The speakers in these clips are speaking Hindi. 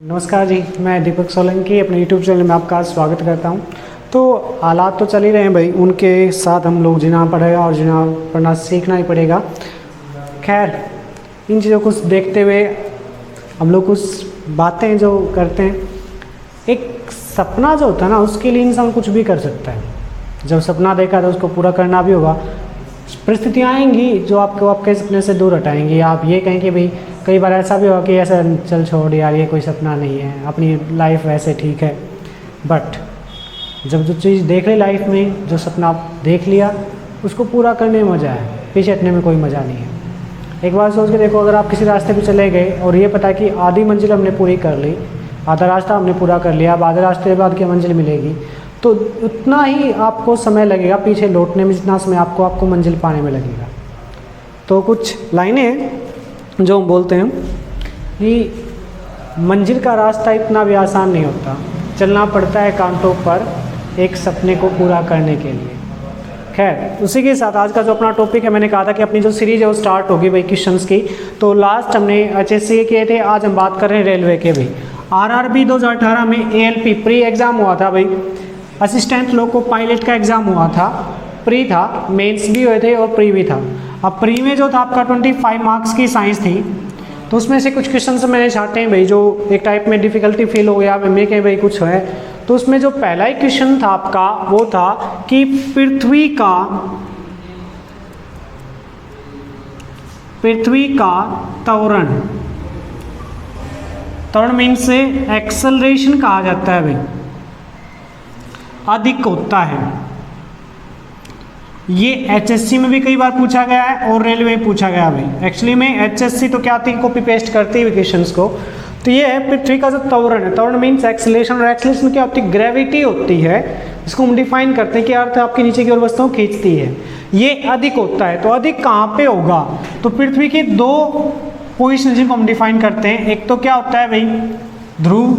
नमस्कार जी, मैं दीपक सोलंकी अपने YouTube चैनल में आपका स्वागत करता हूं। तो हालात तो चल ही रहे हैं भाई, उनके साथ हम लोग जीना पड़ेगा और जीना पढ़ना सीखना ही पड़ेगा। खैर, इन चीज़ों को देखते हुए हम लोग कुछ बातें जो करते हैं, एक सपना जो होता है ना, उसके लिए इंसान कुछ भी कर सकता है। जब सपना देखा तो उसको पूरा करना भी होगा। परिस्थितियाँ आएंगी जो आपको आपके सपने से दूर हटाएंगी। आप ये कहें कि भाई, कई बार ऐसा भी होगा कि ऐसा चल छोड़ यार, ये कोई सपना नहीं है, अपनी लाइफ वैसे ठीक है। बट जब जो चीज़ देख ली लाइफ में, जो सपना आप देख लिया, उसको पूरा करने में मज़ा है, पीछे हटने में कोई मज़ा नहीं है। एक बार सोच के देखो, अगर आप किसी रास्ते पे चले गए और ये पता है कि आधी मंजिल हमने पूरी कर ली, आधा रास्ता हमने पूरा कर लिया, अब आधे रास्ते के बाद क्या मंजिल मिलेगी, तो उतना ही आपको समय लगेगा पीछे लौटने में जितना समय आपको मंजिल पाने में लगेगा। तो कुछ लाइनें जो हम बोलते हैं कि मंजिल का रास्ता इतना भी आसान नहीं होता, चलना पड़ता है कांटों पर एक सपने को पूरा करने के लिए। खैर, उसी के साथ आज का जो अपना टॉपिक है, मैंने कहा था कि अपनी जो सीरीज़ है वो स्टार्ट होगी भाई क्वेश्चंस की। तो लास्ट हमने HSC किए थे, आज हम बात कर रहे हैं रेलवे के भाई। RRB 2018 में ALP प्री एग्ज़ाम हुआ था भाई, असिस्टेंट लोको पायलट का एग्ज़ाम हुआ था, प्री था, मेंस भी हुए थे और प्री भी था। अब प्री में जो था आपका 25 मार्क्स की साइंस थी, तो उसमें से कुछ क्वेश्चन मैंने छाटे हैं भाई, जो एक टाइप में डिफ़िकल्टी फील हो गया मैं कहीं भाई कुछ है। तो उसमें जो पहला ही क्वेश्चन था आपका वो था कि पृथ्वी का त्वरण मीन्स से एक्सेलरेशन कहा जाता है भाई, अधिक होता है। ये HSC में भी कई बार पूछा गया है और रेलवे में पूछा गया भाई। एक्चुअली में HSC तो क्या थी, कॉपी पेस्ट करती है क्वेश्चंस को। तो ये है पृथ्वी का जो त्वरण है, त्वरण मीन्स एक्सेलरेशन, और एक्सेलरेशन क्या होती है, ग्रेविटी होती है। इसको हम डिफाइन करते हैं कि अर्थ आपकी नीचे की ओर वस्तुओं खींचती है, ये अधिक होता है। तो अधिक कहाँ पे होगा, तो पृथ्वी के दो पोजिशन जिनको हम डिफाइन करते हैं, एक तो क्या होता है भाई ध्रुव,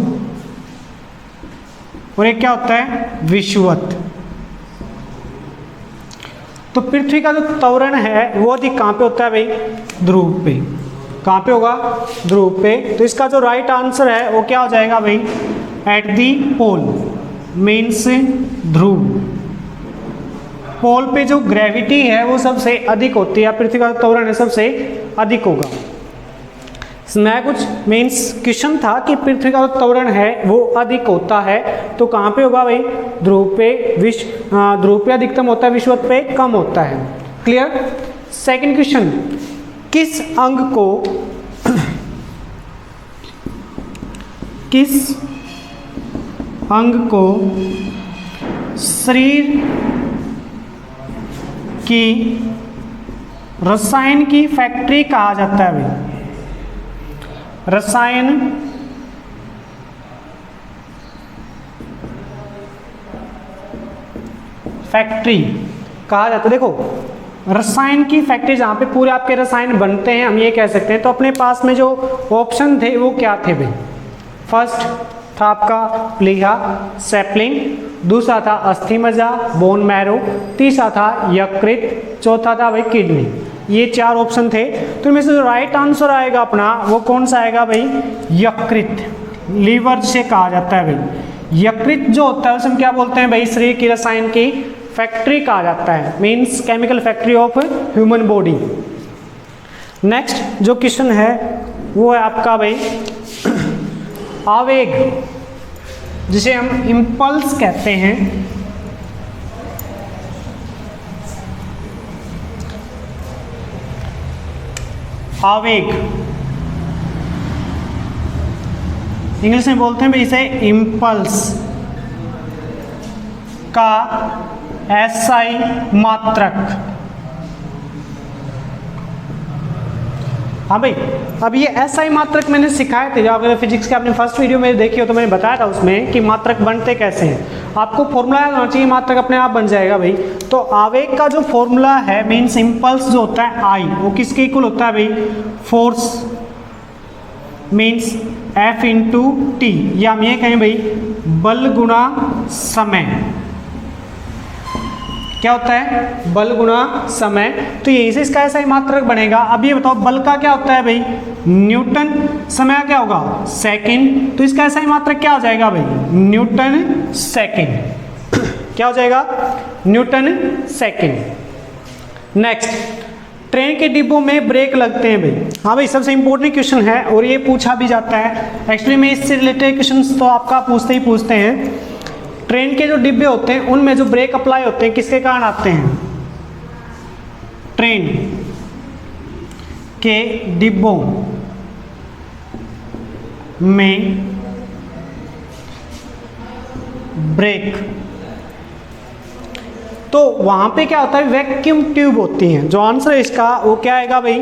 और एक क्या होता है विषुवत। तो पृथ्वी का जो त्वरण है वो अधिक कहाँ पे होता है भाई, ध्रुव पे। कहाँ पे होगा, ध्रुव पे। तो इसका जो राइट आंसर है वो क्या हो जाएगा भाई, एट दी पोल मीन्स ध्रुव। पोल पे जो ग्रेविटी है वो सबसे अधिक होती है, पृथ्वी का त्वरण है सबसे अधिक होगा। मैं कुछ मीन्स क्वेश्चन था कि पृथ्वी का त्वरण है वो अधिक होता है, तो कहाँ पे होगा भाई, ध्रुव पे। ध्रुव पे अधिकतम होता है, विषुवत पे कम होता है। क्लियर। सेकंड क्वेश्चन, किस अंग को शरीर की रसायन की फैक्ट्री कहा जाता है भाई, रसायन फैक्ट्री कहा जाता है। देखो, रसायन की फैक्ट्री जहां पे पूरे आपके रसायन बनते हैं, हम ये कह सकते हैं। तो अपने पास में जो ऑप्शन थे वो क्या थे भाई, फर्स्ट था आपका प्लीहा सैपलिंग, दूसरा था अस्थि मज्जा बोन मैरो, तीसरा था यकृत, चौथा था भाई किडनी। ये चार ऑप्शन थे। तो इनमें से जो राइट आंसर आएगा अपना वो कौन सा आएगा भाई, यकृत। लीवर से कहा जाता है भाई। यकृत जो होता है उसे हम क्या बोलते हैं भाई, शरीर की रसायन की फैक्ट्री कहा जाता है, means chemical factory of human body. Next जो क्वेश्चन है वो है आपका भाई आवेग, जिसे हम इम्पल्स कहते हैं। आवेग इंग्लिश में बोलते हैं भाई इसे इम्पल्स का SI मात्रक। हाँ भाई, अब ये SI मात्रक मैंने सिखाए थे, जब अगर फिजिक्स के आपने फर्स्ट वीडियो में देखी हो तो मैंने बताया था उसमें कि मात्रक बनते कैसे हैं। आपको फॉर्मूला याद होना चाहिए, मात्रक अपने आप बन जाएगा भाई। तो आवेग का जो फॉर्मूला है मीन्स इम्पल्स जो होता है I, वो किसके इक्वल होता है भाई, force means F into T, या हम ये कहें भाई बल गुणा समय। क्या होता है, बल गुणा समय। तो यही से इसका ऐसा ही मात्रक बनेगा। अब ये बताओ बल का क्या होता है भाई, न्यूटन, समय क्या होगा सेकंड, तो इसका ऐसा ही मात्रक क्या हो जाएगा भाई न्यूटन सेकंड, क्या हो जाएगा न्यूटन सेकंड। नेक्स्ट, ट्रेन के डिब्बों में ब्रेक लगते हैं भाई। हाँ भाई सबसे इंपॉर्टेंट क्वेश्चन है और ये पूछा भी जाता है एक्चुअली में, इससे रिलेटेड क्वेश्चन तो आपका पूछते ही पूछते हैं। ट्रेन के जो डिब्बे होते हैं उनमें जो ब्रेक अप्लाई होते हैं किसके कारण आते हैं, ट्रेन के डिब्बों में ब्रेक, तो वहां पे क्या होता है वैक्यूम ट्यूब होती हैं। जो आंसर है इसका वो क्या आएगा भाई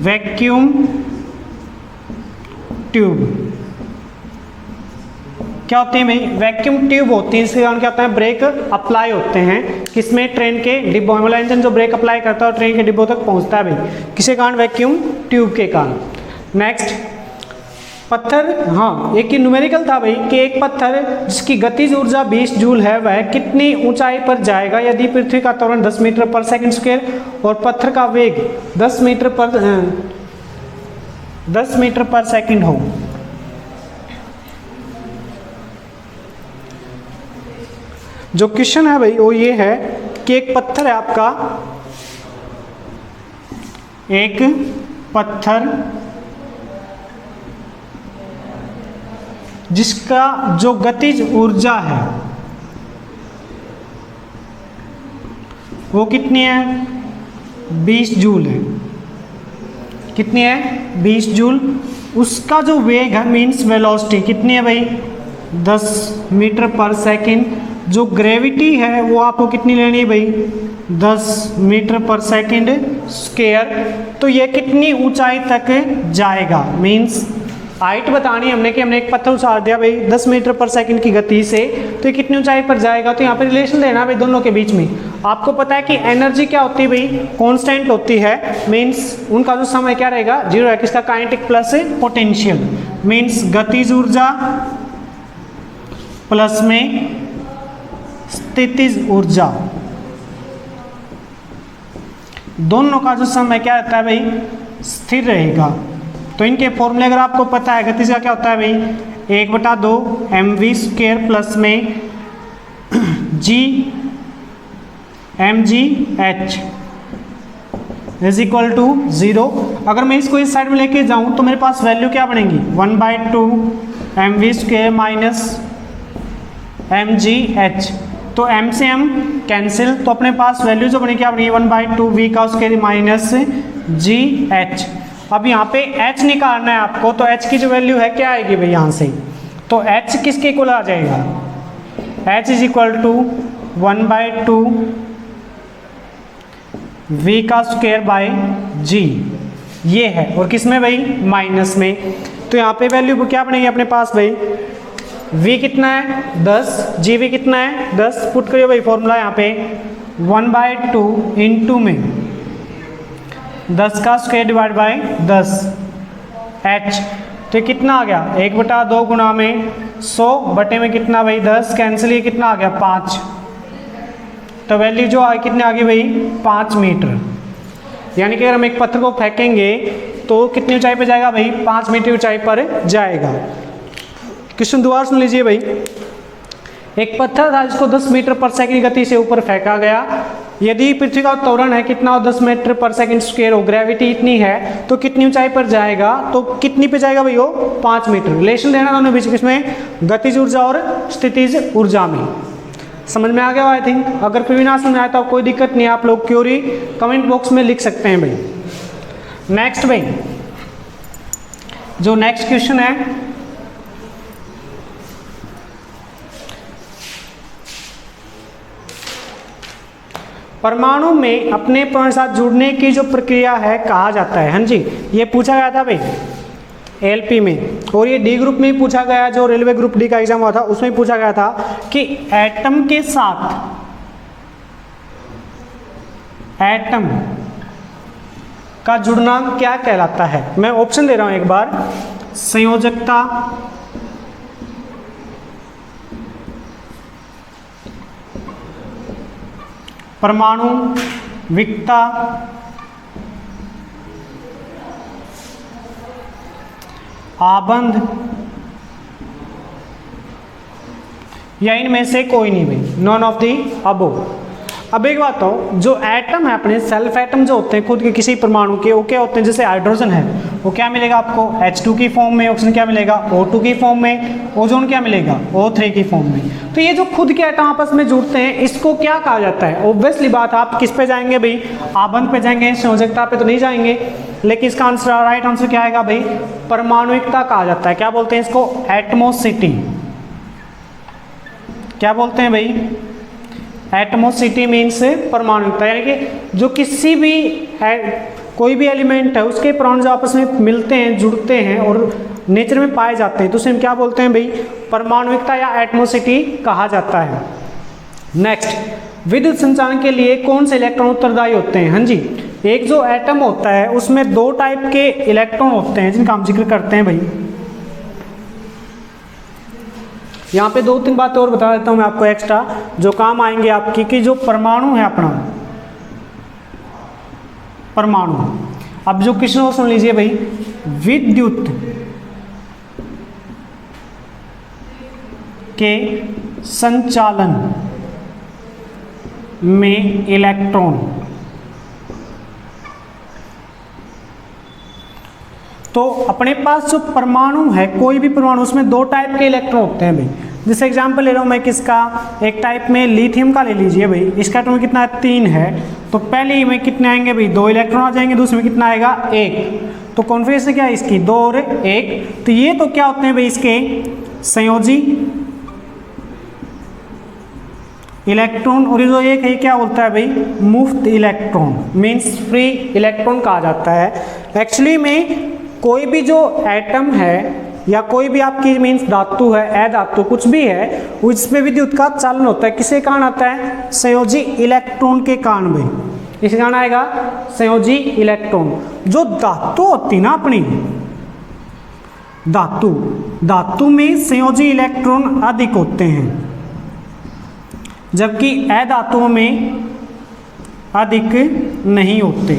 वैक्यूम ट्यूब, क्या होती है भाई वैक्यूम ट्यूब होती है। इसके कारण क्या होता है ब्रेक अप्लाई होते हैं किसमें, ट्रेन के डिब्बों में। मतलब इंजन जो ब्रेक अप्लाई करता है और ट्रेन के डिब्बों तक पहुंचता है भाई किसके कारण, वैक्यूम ट्यूब के कारण। नेक्स्ट, पत्थर, हाँ एक ही न्यूमेरिकल था भाई कि एक पत्थर जिसकी गतिज ऊर्जा 20 जूल है वह कितनी ऊंचाई पर जाएगा यदि पृथ्वी का त्वरण 10 मीटर पर सेकंड स्क्वायर और पत्थर का वेग 10 मीटर पर सेकंड हो। जो क्वेश्चन है भाई वो ये है कि एक पत्थर है आपका, एक पत्थर जिसका जो गतिज ऊर्जा है वो कितनी है 20 जूल है, कितनी है 20 जूल। उसका जो वेग है मीन्स वेलोसिटी कितनी है भाई 10 मीटर पर सेकंड। जो ग्रेविटी है वो आपको कितनी लेनी है भाई 10 मीटर पर सेकंड स्क्वायर। तो ये कितनी ऊंचाई तक जाएगा, मीन्स हाइट बतानी हमने कि हमने एक पत्थर उछाल दिया भाई 10 मीटर पर सेकंड की गति से, तो ये कितनी ऊंचाई पर जाएगा। तो यहाँ पे रिलेशन देना भाई दोनों के बीच में। आपको पता है कि एनर्जी क्या होती है भाई कांस्टेंट होती है, मीन्स उनका जो समय क्या रहेगा जीरो है, किसका काइनेटिक प्लस पोटेंशियल, मीन्स गतिज ऊर्जा प्लस में स्थितिज ऊर्जा, दोनों का जो समय क्या रहता है भाई स्थिर रहेगा। तो इनके फॉर्मूले अगर आपको पता है गतिज का क्या होता है भाई 1/2 mv स्क्वायर प्लस में g mg h is equal to 0। अगर मैं इसको इस साइड में लेके जाऊं तो मेरे पास वैल्यू क्या बनेगी 1/2 mv स्क्वायर माइनस mgh, तो m से m कैंसिल, तो अपने पास वैल्यू जो बनेगी क्या बनेगी 1/2 v का स्क्वायर माइनस gh। अब यहाँ पे h निकालना है आपको, तो h की जो वैल्यू है क्या आएगी भाई यहाँ से, तो h किसके इक्वल आ जाएगा h is equal to 1/2 v का स्क्वायर बाय g, ये है, और किस में भाई माइनस में। तो यहाँ पे वैल्यू क्या बनेगी अपने पास भाई v कितना है 10, gv कितना है 10, पुट करिए भाई फॉर्मूला यहाँ पे 1/2 इंटू में 10 का स्क्वायर डिवाइड बाय 10 h, तो कितना आ गया 1/2 गुना में 100 बटे में कितना भाई 10 कैंसिल, ये कितना आ गया 5, तो वैल्यू जो आई कितने आ गई भाई 5 मीटर। यानी कि अगर हम एक पत्थर को फेंकेंगे तो कितनी ऊंचाई पर जाएगा भाई 5 मीटर ऊंचाई पर जाएगा। क्वेश्चन दोबारा सुन लीजिए भाई, एक पत्थर था जिसको 10 मीटर पर सेकंड गति से ऊपर फेंका गया, यदि पृथ्वी का त्वरण है कितना हो 10 मीटर पर सेकंड स्क्वायर हो, ग्रेविटी इतनी है तो कितनी ऊंचाई पर जाएगा, तो कितनी पे जाएगा भाई वो 5 मीटर। रिलेशन देना दोनों बीच किसमें गतिज ऊर्जा और स्थितिज ऊर्जा में। समझ में आ गया आई थिंक। अगर फिर भी ना समझ आया तो कोई दिक्कत नहीं, आप लोग क्यूरी कमेंट बॉक्स में लिख सकते हैं भाई। नेक्स्ट भाई जो नेक्स्ट क्वेश्चन है, परमाणु में अपने परमाणु साथ जुड़ने की जो प्रक्रिया है कहा जाता है। हाँ जी, ये पूछा गया था भाई एलपी में, और ये डी ग्रुप में ही पूछा गया, जो रेलवे ग्रुप डी का एग्जाम हुआ था उसमें पूछा गया था कि एटम के साथ एटम का जुड़ना क्या कहलाता है। मैं ऑप्शन दे रहा हूं एक बार, संयोजकता, परमाणु विकता, आबंध या इनमें से कोई नहीं भाई, नॉन ऑफ दी अबोव। अब एक बात हो, जो एटम है अपने सेल्फ एटम जो होते हैं खुद के किसी परमाणु के, वो क्या होते हैं, जैसे हाइड्रोजन है वो क्या मिलेगा आपको H2 की फॉर्म में, ऑक्सीजन क्या मिलेगा O2 की फॉर्म में, ओजोन क्या मिलेगा O3 की फॉर्म में। तो ये जो खुद के एटम आपस में जुड़ते हैं इसको क्या कहा जाता है? ऑब्वियसली बात, आप किस पे जाएंगे भाई, आबंध पे जाएंगे, संयोजकता पे तो नहीं जाएंगे। लेकिन इसका आंसर, राइट आंसर क्या आएगा भाई, परमाणुिकता कहा जाता है। क्या बोलते हैं इसको? एटमोसिटी। क्या बोलते हैं भाई? एटमोसिटी मीन्स परमाणुिकता, यानी कि जो किसी भी कोई भी एलिमेंट है उसके परमाणु जो आपस में मिलते हैं, जुड़ते हैं और नेचर में पाए जाते हैं, तो उसे हम क्या बोलते हैं भाई, परमाणुिकता या एटमोसिटी कहा जाता है। नेक्स्ट, विद्युत संचालन के लिए कौन से इलेक्ट्रॉन उत्तरदायी होते हैं? हाँ जी, एक जो एटम होता है उसमें 2 टाइप के इलेक्ट्रॉन होते हैं जिनका हम जिक्र करते हैं भाई। यहाँ पे 2-3 बातें और बता देता हूँ मैं आपको एक्स्ट्रा, जो काम आएंगे आपकी, कि जो परमाणु है अपना, परमाणु, अब जो क्वेश्चन और सुन लीजिए भाई, विद्युत के संचालन में इलेक्ट्रॉन, तो अपने पास जो परमाणु है, कोई भी परमाणु, उसमें 2 टाइप के इलेक्ट्रॉन होते हैं भाई। जैसे एग्जांपल ले रहा हूँ मैं किसका, एक टाइप में लिथियम का ले लीजिए भाई, इसका एटम कितना है, 3 है, तो पहले में कितने आएंगे भाई, 2 इलेक्ट्रॉन आ जाएंगे, दूसरे में कितना आएगा, 1। तो कॉन्फिगरेशन क्या है इसकी, 2 और 1। तो ये तो क्या होते हैं भाई, इसके संयोजी इलेक्ट्रॉन, और ये जो 1 है क्या होता है भाई, मुफ्त इलेक्ट्रॉन, मीन्स फ्री इलेक्ट्रॉन कहा जाता है। एक्चुअली में कोई भी जो एटम है या कोई भी आपकी मीन्स धातु है, अधातु कुछ भी है, उसमें विद्युत का चालन होता है, किसके कारण आता है, संयोजी इलेक्ट्रॉन के कारण भाई। इसके कारण आएगा संयोजी इलेक्ट्रॉन। जो धातु होती ना अपनी धातु में संयोजी इलेक्ट्रॉन अधिक होते हैं, जबकि अधातुओं में अधिक नहीं होते।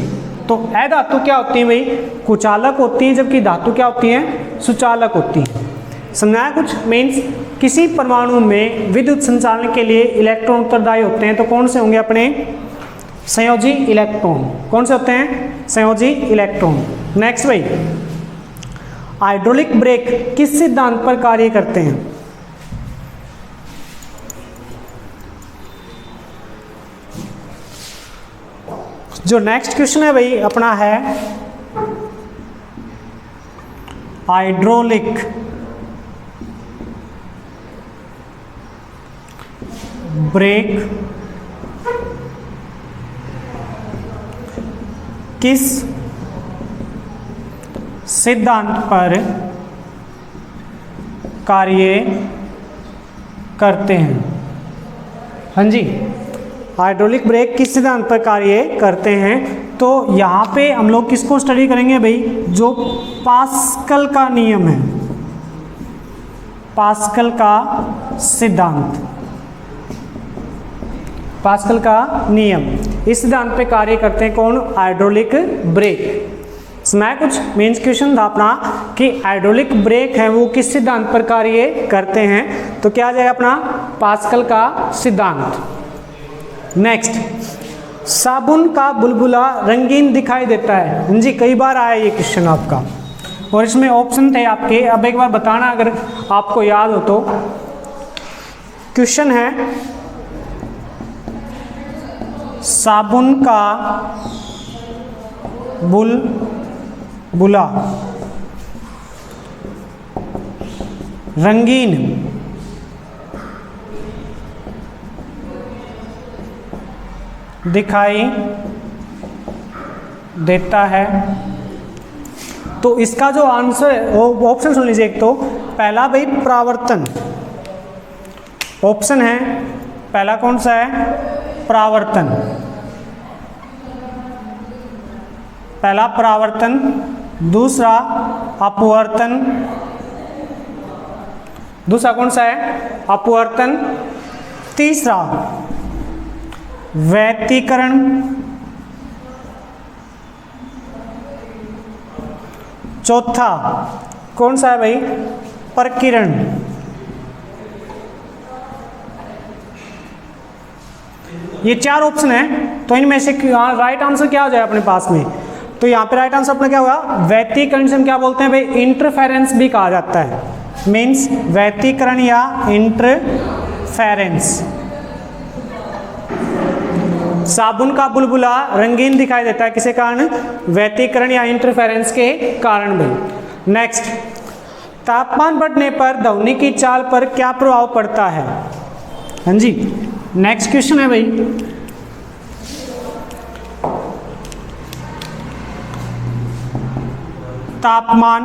तो अधातु क्या होती है भाई, कुचालक होती है, जबकि धातु क्या होती है, सुचालक होती है। समझाया कुछ? मीन्स किसी परमाणु में विद्युत संचालन के लिए इलेक्ट्रॉन उत्तरदायी होते हैं, तो कौन से होंगे अपने, संयोजी इलेक्ट्रॉन। कौन से होते हैं, संयोजी इलेक्ट्रॉन। नेक्स्ट भाई, हाइड्रोलिक ब्रेक किस सिद्धांत पर कार्य करते हैं? जो नेक्स्ट क्वेश्चन है भाई अपना है हाइड्रोलिक ब्रेक किस सिद्धांत पर कार्य करते हैं? हाँ जी, हाइड्रोलिक ब्रेक किस सिद्धांत पर कार्य करते हैं? तो यहाँ पे हम लोग किसको स्टडी करेंगे भाई, जो पास्कल का नियम है, पास्कल का सिद्धांत, पास्कल का नियम, इस सिद्धांत पे कार्य करते हैं कौन, हाइड्रोलिक ब्रेक। समझाया कुछ? मेंस क्वेश्चन था अपना कि हाइड्रोलिक ब्रेक है वो किस सिद्धांत पर कार्य करते हैं, तो क्या आ जाएगा अपना, पास्कल का सिद्धांत। नेक्स्ट, साबुन का बुलबुला रंगीन दिखाई देता है। जी, कई बार आया ये क्वेश्चन आपका, और इसमें ऑप्शन थे आपके। अब एक बार बताना अगर आपको याद हो तो। क्वेश्चन है, साबुन का बुलबुला रंगीन दिखाई देता है, तो इसका जो आंसर है, ऑप्शन सुन लीजिए। एक तो पहला भाई परावर्तन, ऑप्शन है पहला कौन सा है, परावर्तन, पहला परावर्तन, दूसरा अपवर्तन, दूसरा कौन सा है, अपवर्तन, तीसरा व्यतिकरण, चौथा कौन सा है भाई? प्रकीर्ण। ये 4 ऑप्शन है, तो इनमें से राइट आंसर क्या हो जाएगा अपने पास में? तो यहाँ पे राइट आंसर अपना क्या होगा? व्यतिकरण से हम क्या बोलते हैं भाई? इंटरफेरेंस भी कहा जाता है, मीन्स व्यतिकरण या इंटरफेरेंस। साबुन का बुलबुला रंगीन दिखाई देता है किसके कारण? व्यतिकरण या इंटरफेरेंस के कारण भाई। नेक्स्ट, तापमान बढ़ने पर ध्वनि की चाल पर क्या प्रभाव पड़ता है? हाँ जी, नेक्स्ट क्वेश्चन है भाई, तापमान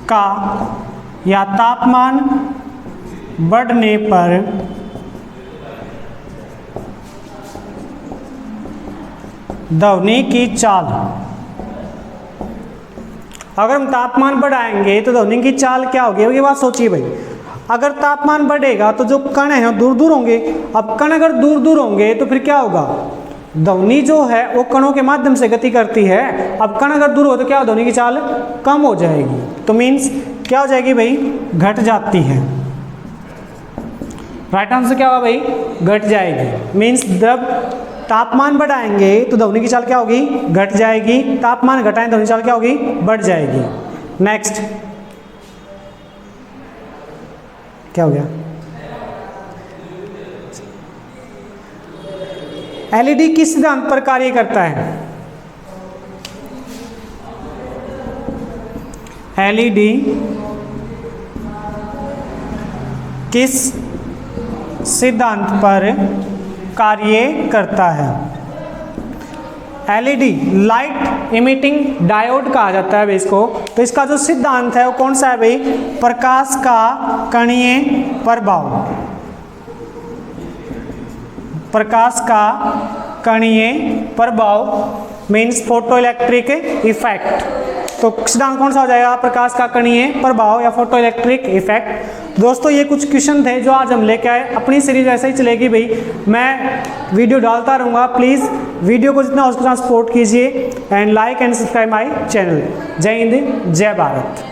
का या तापमान बढ़ने पर ध्वनि की चाल। अगर हम तापमान बढ़ाएंगे तो ध्वनि की चाल क्या होगी? ये बात सोचिए भाई, अगर तापमान बढ़ेगा तो जो कण है दूर दूर होंगे। अब कण अगर दूर दूर होंगे तो फिर क्या होगा? ध्वनि जो है वो कणों के माध्यम से गति करती है। अब कण अगर दूर हो तो क्या ध्वनि की चाल कम हो जाएगी, तो मीन्स क्या हो जाएगी भाई? घट जाती है। राइट आंसर क्या होगा भाई? घट जाएगी। मीन्स जब तापमान बढ़ाएंगे तो ध्वनि की चाल क्या होगी? घट जाएगी। तापमान घटाएं ध्वनि की चाल क्या होगी? बढ़ जाएगी। नेक्स्ट, क्या हो गया? एलईडी किस सिद्धांत पर कार्य करता है? एलईडी किस सिद्धांत पर कार्य करता है? एलईडी लाइट इमिटिंग डायोड कहा जाता है इसको। तो इसका जो सिद्धांत है वो कौन सा है भाई? प्रकाश का कणीय प्रभाव। प्रकाश का कणीय प्रभाव मीन्स फोटो इलेक्ट्रिक इफेक्ट। तो सिद्धांत कौन सा हो जाएगा? प्रकाश का कणीय प्रभाव या फोटो इलेक्ट्रिक इफेक्ट। दोस्तों ये कुछ क्वेश्चन थे जो आज हम लेके आए। अपनी सीरीज ऐसे ही चलेगी भाई, मैं वीडियो डालता रहूँगा। प्लीज़ वीडियो को जितना हो उतना सपोर्ट कीजिए and like and subscribe my channel. जय हिंद, जय भारत।